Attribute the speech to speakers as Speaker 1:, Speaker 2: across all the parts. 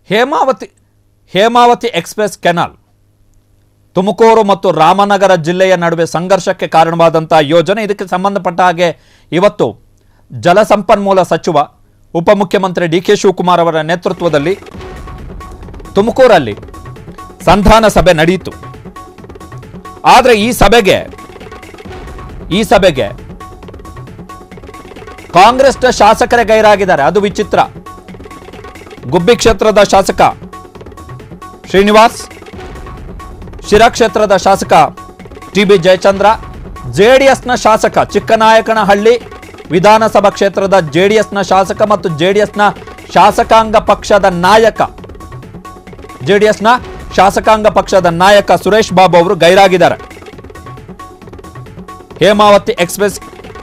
Speaker 1: Hemavathi express canal Tumakuru ಮತ್ತು ರಾಮನಗರ ಜಿಲ್ಲೆಯ ನಡುವೆ ಸಂಘರ್ಷಕ್ಕೆ ಕಾರಣವಾದಂಥ ಯೋಜನೆ. ಇದಕ್ಕೆ ಸಂಬಂಧಪಟ್ಟ ಹಾಗೆ ಇವತ್ತು ಜಲಸಂಪನ್ಮೂಲ ಸಚಿವ ಉಪಮುಖ್ಯಮಂತ್ರಿ ಡಿ.ಕೆ. ಶಿವಕುಮಾರ್ ಅವರ ನೇತೃತ್ವದಲ್ಲಿ ತುಮಕೂರಲ್ಲಿ ಸಂಧಾನ ಸಭೆ ನಡೆಯಿತು. ಆದರೆ ಈ ಸಭೆಗೆ ಕಾಂಗ್ರೆಸ್ನ ಶಾಸಕರೇ ಗೈರಾಗಿದ್ದಾರೆ. ಅದು ವಿಚಿತ್ರ. ಗುಬ್ಬಿ ಕ್ಷೇತ್ರದ ಶಾಸಕ ಶ್ರೀನಿವಾಸ್, ಶಿರಾ ಕ್ಷೇತ್ರದ ಶಾಸಕ ಟಿ.ಬಿ. ಜಯಚಂದ್ರ, ಜೆಡಿಎಸ್ನ ಶಾಸಕ ಚಿಕ್ಕನಾಯಕನಹಳ್ಳಿ ವಿಧಾನಸಭಾ ಕ್ಷೇತ್ರದ ಜೆಡಿಎಸ್ನ ಶಾಸಕ ಮತ್ತು ಜೆಡಿಎಸ್ನ ಶಾಸಕಾಂಗ ಪಕ್ಷದ ನಾಯಕ ಸುರೇಶ್ ಬಾಬು ಅವರು ಗೈರಾಗಿದ್ದಾರೆ. ಹೇಮಾವತಿ ಎಕ್ಸ್‌ಪ್ರೆಸ್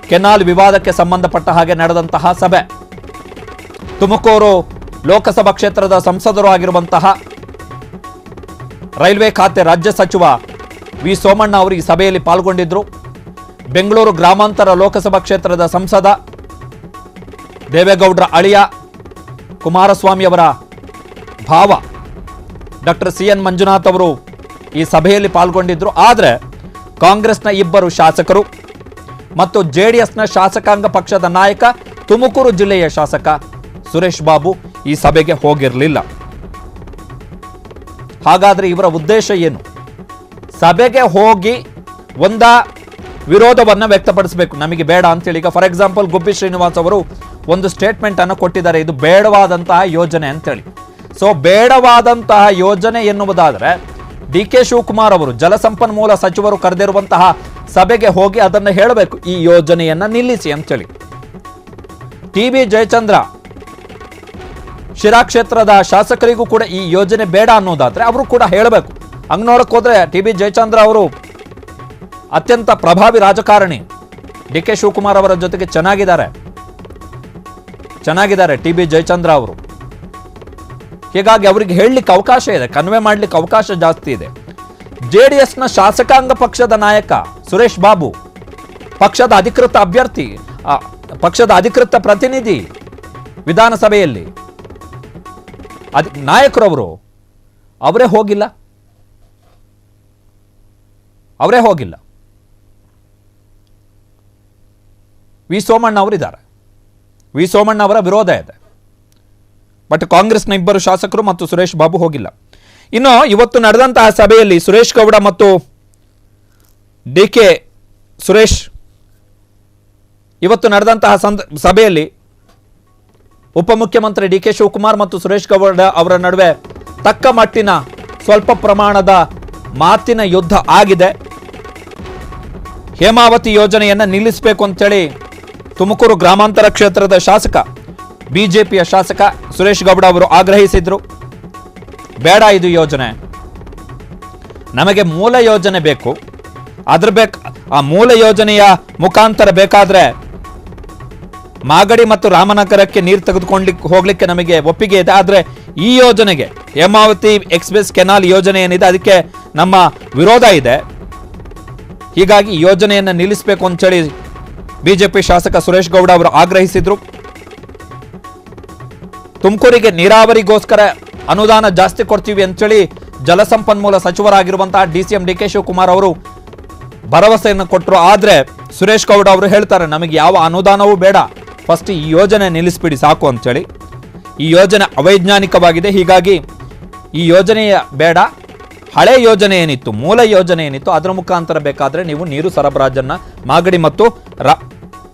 Speaker 1: ಕೆನಾಲ್ ವಿವಾದಕ್ಕೆ ಸಂಬಂಧಪಟ್ಟ ಹಾಗೆ ನಡೆದಂತಹ ಸಭೆ. ತುಮಕೂರು ಲೋಕಸಭಾ ಕ್ಷೇತ್ರದ ಸಂಸದರು ಆಗಿರುವಂತಹ ರೈಲ್ವೆ ಖಾತೆ ರಾಜ್ಯ ಸಚಿವ ವಿ ಸೋಮಣ್ಣ ಅವರು ಈ ಸಭೆಯಲ್ಲಿ ಪಾಲ್ಗೊಂಡಿದ್ದರು. ಬೆಂಗಳೂರು ಗ್ರಾಮಾಂತರ ಲೋಕಸಭಾ ಕ್ಷೇತ್ರದ ಸಂಸದ ದೇವೇಗೌಡರ ಅಳಿಯ ಕುಮಾರಸ್ವಾಮಿ ಅವರ ಭಾವ ಡಾಕ್ಟರ್ ಸಿ.ಎನ್. ಮಂಜುನಾಥ್ ಅವರು ಈ ಸಭೆಯಲ್ಲಿ ಪಾಲ್ಗೊಂಡಿದ್ದರು. ಆದರೆ ಕಾಂಗ್ರೆಸ್ನ ಇಬ್ಬರು ಶಾಸಕರು ಮತ್ತು ಜೆಡಿಎಸ್ನ ಶಾಸಕಾಂಗ ಪಕ್ಷದ ನಾಯಕ ತುಮಕೂರು ಜಿಲ್ಲೆಯ ಶಾಸಕ ಸುರೇಶ್ ಬಾಬು ಈ ಸಭೆಗೆ ಹೋಗಿರಲಿಲ್ಲ. ಹಾಗಾದ್ರೆ ಇವರ ಉದ್ದೇಶ ಏನು? ಸಭೆಗೆ ಹೋಗಿ ವಿರೋಧವನ್ನು ವ್ಯಕ್ತಪಡಿಸಬೇಕು, ನಮಗೆ ಬೇಡ ಅಂತೇಳಿ. ಈಗ ಫಾರ್ ಎಕ್ಸಾಂಪಲ್ ಗುಬ್ಬಿ ಶ್ರೀನಿವಾಸ್ ಅವರು ಒಂದು ಸ್ಟೇಟ್ಮೆಂಟ್ ಅನ್ನು ಕೊಟ್ಟಿದ್ದಾರೆ, ಇದು ಬೇಡವಾದಂತಹ ಯೋಜನೆ ಅಂತೇಳಿ. ಸೊ ಬೇಡವಾದಂತಹ ಯೋಜನೆ ಎನ್ನುವುದಾದರೆ ಡಿ.ಕೆ. ಶಿವಕುಮಾರ್ ಅವರು ಜಲಸಂಪನ್ಮೂಲ ಸಚಿವರು ಕರೆದಿರುವಂತಹ ಸಭೆಗೆ ಹೋಗಿ ಅದನ್ನು ಹೇಳಬೇಕು, ಈ ಯೋಜನೆಯನ್ನ ನಿಲ್ಲಿಸಿ ಅಂತೇಳಿ. ಟಿ.ಬಿ. ಜಯಚಂದ್ರ ಶಿರಾ ಕ್ಷೇತ್ರದ ಶಾಸಕರಿಗೂ ಕೂಡ ಈ ಯೋಜನೆ ಬೇಡ ಅನ್ನೋದಾದ್ರೆ ಅವರು ಕೂಡ ಹೇಳಬೇಕು. ಹಂಗ್ ನೋಡಕ್ ಹೋದ್ರೆ ಟಿ.ಬಿ. ಜಯಚಂದ್ರ ಅವರು ಅತ್ಯಂತ ಪ್ರಭಾವಿ ರಾಜಕಾರಣಿ, ಡಿ.ಕೆ. ಶಿವಕುಮಾರ್ ಅವರ ಜೊತೆಗೆ ಚೆನ್ನಾಗಿದ್ದಾರೆ ಟಿ.ಬಿ. ಜಯಚಂದ್ರ ಅವರು. ಹೀಗಾಗಿ ಅವರಿಗೆ ಹೇಳಲಿಕ್ಕೆ ಅವಕಾಶ ಇದೆ, ಕನ್ವೆ ಮಾಡಲಿಕ್ಕೆ ಅವಕಾಶ ಜಾಸ್ತಿ ಇದೆ. ಜೆಡಿಎಸ್ನ ಶಾಸಕಾಂಗ ಪಕ್ಷದ ನಾಯಕ ಸುರೇಶ್ ಬಾಬು, ಪಕ್ಷದ ಅಧಿಕೃತ ಅಭ್ಯರ್ಥಿ, ಪಕ್ಷದ ಅಧಿಕೃತ ಪ್ರತಿನಿಧಿ ವಿಧಾನಸಭೆಯಲ್ಲಿ ನಾಯಕರವರು ಅವರೇ ಹೋಗಿಲ್ಲ. ವಿ ಸೋಮಣ್ಣ ಅವರಿದ್ದಾರೆ. ವಿ ಸೋಮಣ್ಣ ಅವರ ವಿರೋಧ ಇದೆ. ಬಟ್ ಕಾಂಗ್ರೆಸ್ನ ಇಬ್ಬರು ಶಾಸಕರು ಮತ್ತು ಸುರೇಶ್ ಬಾಬು ಹೋಗಿಲ್ಲ. ಇನ್ನು ಇವತ್ತು ನಡೆದಂತಹ ಸಭೆಯಲ್ಲಿ ಸುರೇಶ್ ಗೌಡ ಮತ್ತು ಡಿ.ಕೆ. ಸುರೇಶ್ ಇವತ್ತು ನಡೆದಂತಹ ಸಭೆಯಲ್ಲಿ ಉಪಮುಖ್ಯಮಂತ್ರಿ ಡಿ.ಕೆ. ಶಿವಕುಮಾರ್ ಮತ್ತು ಸುರೇಶ್ ಗೌಡ ಅವರ ನಡುವೆ ತಕ್ಕ ಮಟ್ಟಿನ ಸ್ವಲ್ಪ ಪ್ರಮಾಣದ ಮಾತಿನ ಯುದ್ಧ ಆಗಿದೆ. ಹೇಮಾವತಿ ಯೋಜನೆಯನ್ನು ನಿಲ್ಲಿಸಬೇಕು ಅಂತೇಳಿ ತುಮಕೂರು ಗ್ರಾಮಾಂತರ ಕ್ಷೇತ್ರದ ಶಾಸಕ ಬಿಜೆಪಿಯ ಶಾಸಕ ಸುರೇಶ್ ಗೌಡ ಅವರು ಆಗ್ರಹಿಸಿದ್ರು. ಬೇಡ ಇದು ಯೋಜನೆ, ನಮಗೆ ಮೂಲ ಯೋಜನೆ ಬೇಕು. ಆ ಮೂಲ ಯೋಜನೆಯ ಮುಖಾಂತರ ಬೇಕಾದ್ರೆ ಮಾಗಡಿ ಮತ್ತು ರಾಮನಗರಕ್ಕೆ ನೀರು ತೆಗೆದುಕೊಂಡು ಹೋಗ್ಲಿಕ್ಕೆ ನಮಗೆ ಒಪ್ಪಿಗೆ ಇದೆ. ಆದರೆ ಈ ಯೋಜನೆಗೆ, ಹೇಮಾವತಿ ಎಕ್ಸ್‌ಪ್ರೆಸ್ ಕೆನಾಲ್ ಯೋಜನೆ ಏನಿದೆ ಅದಕ್ಕೆ ನಮ್ಮ ವಿರೋಧ ಇದೆ. ಹೀಗಾಗಿ ಯೋಜನೆಯನ್ನು ನಿಲ್ಲಿಸಬೇಕು ಅಂತೇಳಿ ಬಿಜೆಪಿ ಶಾಸಕ ಸುರೇಶ್ ಗೌಡ ಅವರು ಆಗ್ರಹಿಸಿದ್ರು. ತುಮಕೂರಿಗೆ ನೀರಾವರಿಗೋಸ್ಕರ ಅನುದಾನ ಜಾಸ್ತಿ ಕೊಡ್ತೀವಿ ಅಂತೇಳಿ ಜಲಸಂಪನ್ಮೂಲ ಸಚಿವರಾಗಿರುವಂತಹ ಡಿ.ಸಿ.ಎಂ. ಡಿ.ಕೆ. ಶಿವಕುಮಾರ್ ಅವರು ಭರವಸೆಯನ್ನು ಕೊಟ್ಟರು. ಆದರೆ ಸುರೇಶ್ ಗೌಡ ಅವರು ಹೇಳ್ತಾರೆ, ನಮಗೆ ಯಾವ ಅನುದಾನವೂ ಬೇಡ, ಫಸ್ಟ್ ಈ ಯೋಜನೆ ನಿಲ್ಲಿಸ್ಬಿಡಿ ಸಾಕು ಅಂತೇಳಿ. ಈ ಯೋಜನೆ ಅವೈಜ್ಞಾನಿಕವಾಗಿದೆ, ಹೀಗಾಗಿ ಈ ಯೋಜನೆಯ ಬೇಡ. ಹಳೆ ಯೋಜನೆ ಏನಿತ್ತು, ಮೂಲ ಯೋಜನೆ ಏನಿತ್ತು ಅದರ ಮುಖಾಂತರ ಬೇಕಾದರೆ ನೀವು ನೀರು ಸರಬರಾಜನ್ನು ಮಾಗಡಿ ಮತ್ತು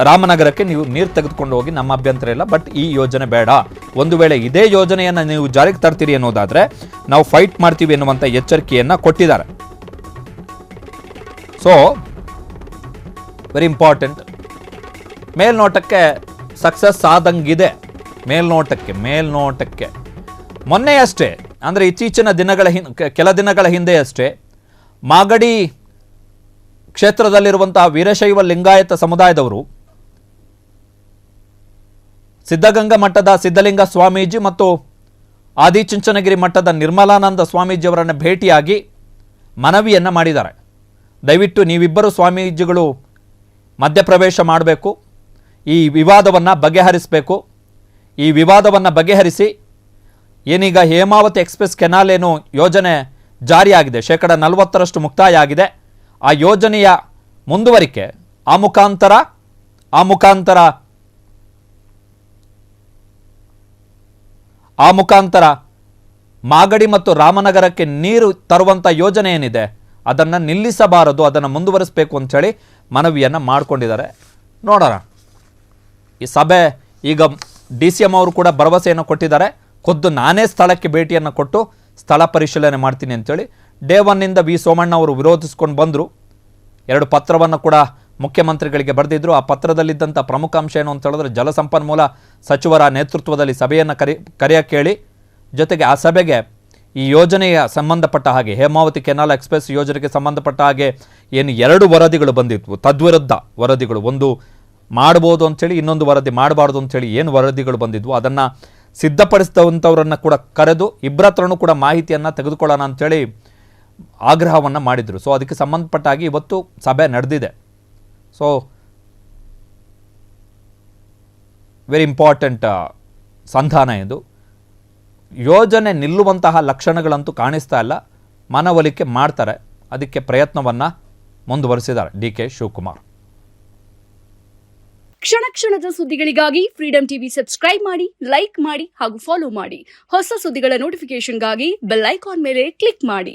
Speaker 1: ರಾಮನಗರಕ್ಕೆ ನೀವು ನೀರು ತೆಗೆದುಕೊಂಡು ಹೋಗಿ, ನಮ್ಮ ಅಭ್ಯಂತರ ಇಲ್ಲ. ಬಟ್ ಈ ಯೋಜನೆ ಬೇಡ. ಒಂದು ವೇಳೆ ಇದೇ ಯೋಜನೆಯನ್ನು ನೀವು ಜಾರಿಗೆ ತರ್ತೀರಿ ಅನ್ನೋದಾದ್ರೆ ನಾವು ಫೈಟ್ ಮಾಡ್ತೀವಿ ಎನ್ನುವಂಥ ಎಚ್ಚರಿಕೆಯನ್ನು ಕೊಟ್ಟಿದ್ದಾರೆ. So very important. ಮೇಲ್ನೋಟಕ್ಕೆ ಸಕ್ಸಸ್ ಆದಂಗಿದೆ. ಮೇಲ್ನೋಟಕ್ಕೆ ಮೊನ್ನೆಯಷ್ಟೇ, ಅಂದರೆ ಇತ್ತೀಚಿನ ಕೆಲ ದಿನಗಳ ಹಿಂದೆಯಷ್ಟೇ ಮಾಗಡಿ ಕ್ಷೇತ್ರದಲ್ಲಿರುವಂತಹ ವೀರಶೈವ ಲಿಂಗಾಯತ ಸಮುದಾಯದವರು ಸಿದ್ಧಗಂಗಾ ಮಠದ ಸಿದ್ಧಲಿಂಗ ಸ್ವಾಮೀಜಿ ಮತ್ತು ಆದಿಚುಂಚನಗಿರಿ ಮಠದ ನಿರ್ಮಲಾನಂದ ಸ್ವಾಮೀಜಿಯವರನ್ನು ಭೇಟಿಯಾಗಿ ಮನವಿಯನ್ನು ಮಾಡಿದ್ದಾರೆ. ದಯವಿಟ್ಟು ನೀವಿಬ್ಬರು ಸ್ವಾಮೀಜಿಗಳು ಮಧ್ಯಪ್ರವೇಶ ಮಾಡಬೇಕು, ಈ ವಿವಾದವನ್ನು ಬಗೆಹರಿಸಬೇಕು. ಈ ವಿವಾದವನ್ನು ಬಗೆಹರಿಸಿ ಏನೀಗ ಹೇಮಾವತಿ ಎಕ್ಸ್ಪ್ರೆಸ್ ಕೆನಾಲ್ ಏನು ಯೋಜನೆ ಜಾರಿಯಾಗಿದೆ, 40% ಮುಕ್ತಾಯ ಆಗಿದೆ. ಆ ಯೋಜನೆಯ ಮುಂದುವರಿಕೆ ಆ ಮುಖಾಂತರ ಮಾಗಡಿ ಮತ್ತು ರಾಮನಗರಕ್ಕೆ ನೀರು ತರುವಂಥ ಯೋಜನೆ ಏನಿದೆ ಅದನ್ನು ನಿಲ್ಲಿಸಬಾರದು, ಅದನ್ನು ಮುಂದುವರಿಸಬೇಕು ಅಂಥೇಳಿ ಮನವಿಯನ್ನು ಮಾಡಿಕೊಂಡಿದ್ದಾರೆ. ನೋಡೋಣ. ಈ ಸಭೆ ಈಗ DCM ಅವರು ಕೂಡ ಭರವಸೆಯನ್ನು ಕೊಟ್ಟಿದ್ದಾರೆ. ಖುದ್ದು ನಾನೇ ಸ್ಥಳಕ್ಕೆ ಭೇಟಿಯನ್ನು ಕೊಟ್ಟು ಸ್ಥಳ ಪರಿಶೀಲನೆ ಮಾಡ್ತೀನಿ ಅಂತೇಳಿ. ಡೇ 1 ವಿ ಸೋಮಣ್ಣ ಅವರು ವಿರೋಧಿಸ್ಕೊಂಡು ಬಂದರು. 2 ಪತ್ರವನ್ನು ಕೂಡ ಮುಖ್ಯಮಂತ್ರಿಗಳಿಗೆ ಬರೆದಿದ್ರು. ಆ ಪತ್ರದಲ್ಲಿದ್ದಂಥ ಪ್ರಮುಖ ಅಂಶ ಏನು ಅಂತ ಹೇಳಿದ್ರೆ, ಜಲಸಂಪನ್ಮೂಲ ಸಚಿವರ ನೇತೃತ್ವದಲ್ಲಿ ಸಭೆಯನ್ನು ಕರೆಯಕ್ಕೆ ಹೇಳಿ, ಜೊತೆಗೆ ಆ ಸಭೆಗೆ ಈ ಯೋಜನೆಯ ಸಂಬಂಧಪಟ್ಟ ಹಾಗೆ ಹೇಮಾವತಿ ಕೆನಾಲ್ ಎಕ್ಸ್ಪ್ರೆಸ್ ಯೋಜನೆಗೆ ಸಂಬಂಧಪಟ್ಟ ಹಾಗೆ ಏನು 2 ವರದಿಗಳು ಬಂದಿದ್ವು, ತದ್ವಿರುದ್ಧ ವರದಿಗಳು, ಒಂದು ಮಾಡ್ಬೋದು ಅಂಥೇಳಿ, ಇನ್ನೊಂದು ವರದಿ ಮಾಡಬಾರ್ದು ಅಂಥೇಳಿ ಏನು ವರದಿಗಳು ಬಂದಿದ್ವು ಅದನ್ನು ಸಿದ್ಧಪಡಿಸಿದಂಥವ್ರನ್ನು ಕೂಡ ಕರೆದು ಇಬ್ಬರ ಹತ್ರನೂ ಕೂಡ ಮಾಹಿತಿಯನ್ನು ತೆಗೆದುಕೊಳ್ಳೋಣ ಅಂಥೇಳಿ ಆಗ್ರಹವನ್ನು ಮಾಡಿದರು. ಸೊ ಅದಕ್ಕೆ ಸಂಬಂಧಪಟ್ಟ ಹಾಗೆ ಇವತ್ತು ಸಭೆ ನಡೆದಿದೆ. ಸೊ ವೆರಿ ಇಂಪಾರ್ಟೆಂಟ್ ಸಂಧಾನ ಇದು. ಯೋಜನೆ ನಿಲ್ಲುವಂತಹ ಲಕ್ಷಣಗಳಂತೂ ಕಾಣಿಸ್ತಾ ಇಲ್ಲ. ಮನವೊಲಿಕೆ ಮಾಡ್ತಾರೆ, ಅದಕ್ಕೆ ಪ್ರಯತ್ನವನ್ನು ಮುಂದುವರಿಸಿದ್ದಾರೆ DK ಶಿವಕುಮಾರ್.
Speaker 2: ಕ್ಷಣ ಕ್ಷಣದ ಸುದ್ದಿಗಳಿಗಾಗಿ ಫ್ರೀಡಂ ಟಿವಿ ಸಬ್ಸ್ಕ್ರೈಬ್ ಮಾಡಿ, ಲೈಕ್ ಮಾಡಿ ಹಾಗೂ ಫಾಲೋ ಮಾಡಿ. ಹೊಸ ಸುದ್ದಿಗಳ ನೋಟಿಫಿಕೇಶನ್ಗಾಗಿ ಬೆಲ್ ಐಕಾನ್ ಮೇಲೆ ಕ್ಲಿಕ್ ಮಾಡಿ.